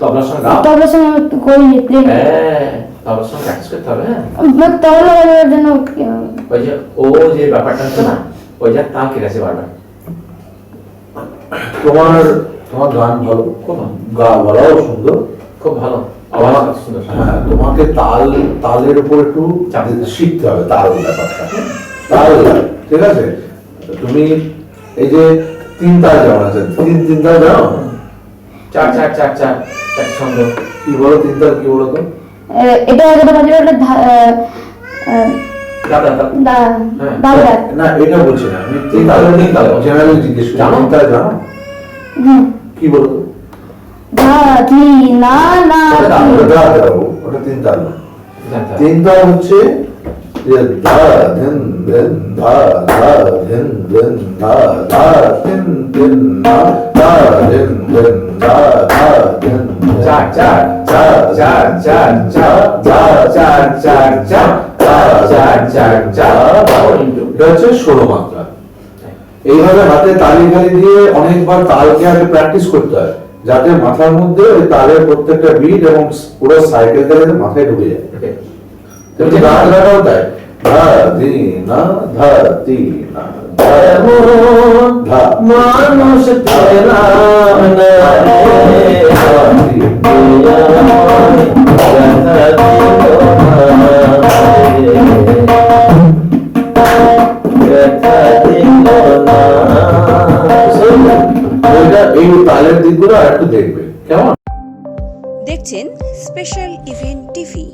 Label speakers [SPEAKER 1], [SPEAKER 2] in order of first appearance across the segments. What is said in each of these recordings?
[SPEAKER 1] তবলার সঙ্গে গাও।
[SPEAKER 2] তবলার সঙ্গে করিনি প্লেন।
[SPEAKER 1] হ্যাঁ, তবলার সঙ্গে প্র্যাকটিস করতে হবে। হ্যাঁ,
[SPEAKER 2] তবলা বাজানোর জন্য
[SPEAKER 1] ওই যে ও যে ব্যাপারটা হচ্ছে না, ওই যে তাল কেটেছে বারবার।
[SPEAKER 3] তোমার গান ভালো, গলাও সুন্দর,
[SPEAKER 1] খুব ভালো আওয়াজ, সুন্দর।
[SPEAKER 3] হ্যাঁ, তোমাকে তালের উপর একটু শিখতে হবে, তাল ব্যাপারটা, তাল, ঠিক আছে? তুমি এই যে তিন তাল যেমন আছে, তিন তাল জানো?
[SPEAKER 1] চার চার চার চার চার ছন্দ
[SPEAKER 3] কি বলো তিন তাল, কি বলো তো?
[SPEAKER 2] এটা যেটা বাজাবে ওটা
[SPEAKER 1] দাদা
[SPEAKER 2] দাদা।
[SPEAKER 3] না, এটা বলছি না আমি, তিন তাল জেনারেলি জিজ্ঞেস করি,
[SPEAKER 1] জানো?
[SPEAKER 3] তিন তাল জানো? কি বলো?
[SPEAKER 2] ধা ধি না না
[SPEAKER 3] ওটা তিন তাল না। তিন তাল হচ্ছে যে ধা ধিন ধিন ধা ধা ধিন ধিন ধা ধা ধিন ধিন ধা ধা ধিন ধিন ধা ধা ধিন
[SPEAKER 1] চার চার চার চার চার চার চার চার চার চার চার চার চার চার।
[SPEAKER 3] এটা হচ্ছে 16 মাত্রা। এইভাবে হাতে তালি তালি দিয়ে অনেকবার তালকে আগে প্র্যাকটিস করতে হয়, যাতে মাথার মধ্যে ওই তালের প্রত্যেকটা বিট এবং পুরো সাইকেলটা যাতে মাথায় ঢুকে যায়। তুমি গান গাও তাই ধা দি না ধা তি না ধা
[SPEAKER 1] মানুষ পেলাম না রে,
[SPEAKER 3] এই তালের দিকগুলো আর একটু দেখবে, কেমন?
[SPEAKER 4] দেখছেন স্পেশাল ইভেন্ট টিভি।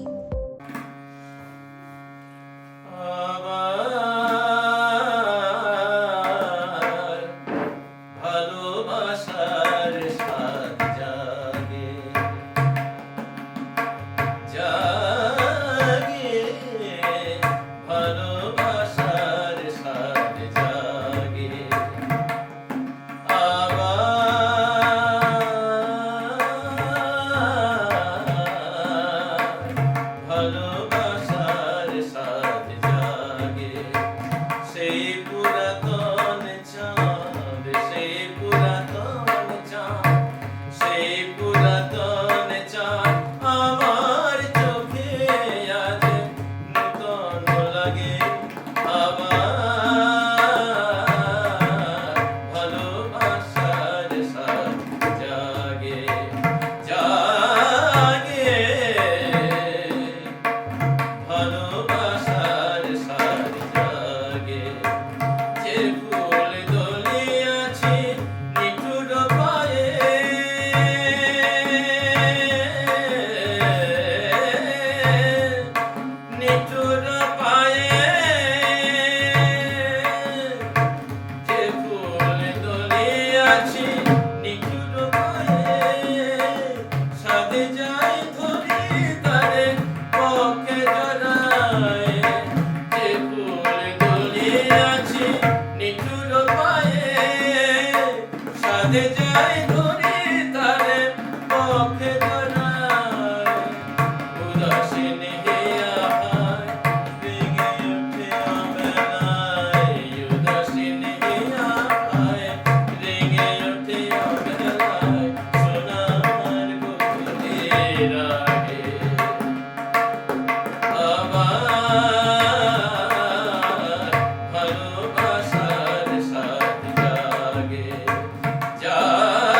[SPEAKER 5] ভালোবাসার সাথ জাগে জাগে, ভালোবাসার সাথ জাগে ভালোবাসার সাথ জাগে, সেই পুরাতন চাঁদ, সেই পুরাতন চাঁদ, সেই পুরাতন চাঁদ আমার চোখে আজ নূতন লাগে। আবার ভালোবাসার সাথ জাগে জাগে, ভালোবাসার সাথ জাগে। যে ফুল দলিয়াছি নিঠুর পায়ে, নিঠুর পায়ে, যে ফুল দলিয়াছি নিঠুর পায়ে, সাথে যাই ধরি তাদের পক্ষে জড়ায়। যে ফুল দলিয়াছি নিঠুর পায়ে, সাথে যাই ধরি তাদের পক্ষে জড়ায়। উদাসীন হিয়া হায় রেগে উঠে অবেলায়, উদাসীন হিয়া হায় রেগে উঠে অবেলায়, সোনার গোকুলের আগে। আবার ভালোবাসার সাথ জাগে জাগে,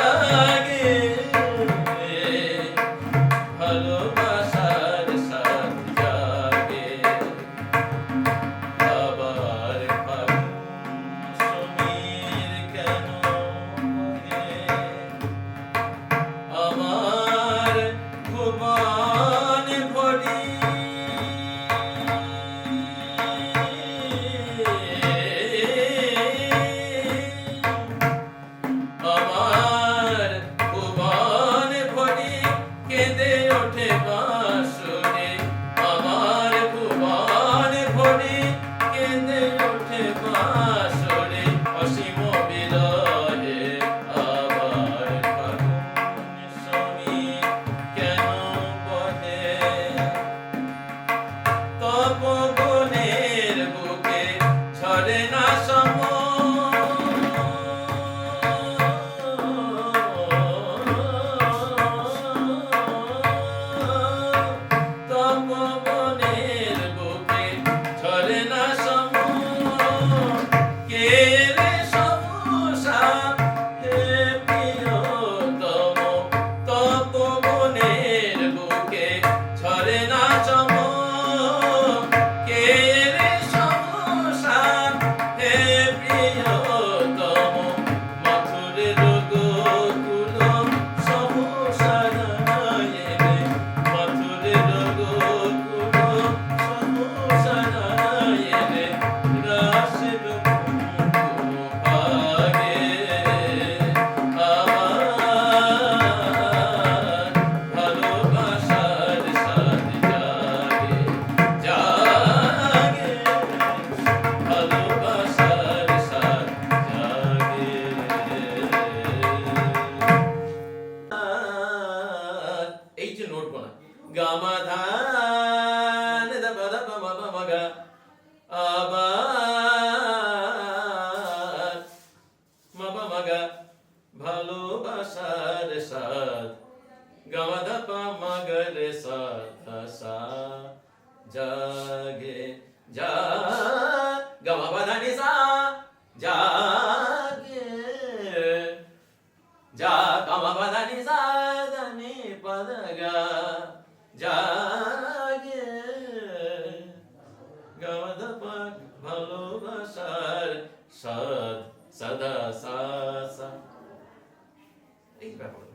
[SPEAKER 5] পাদাগা জাগে গাওয়া পাক ভালোবাসার সাদ সদা সা সা এই ব্যাপার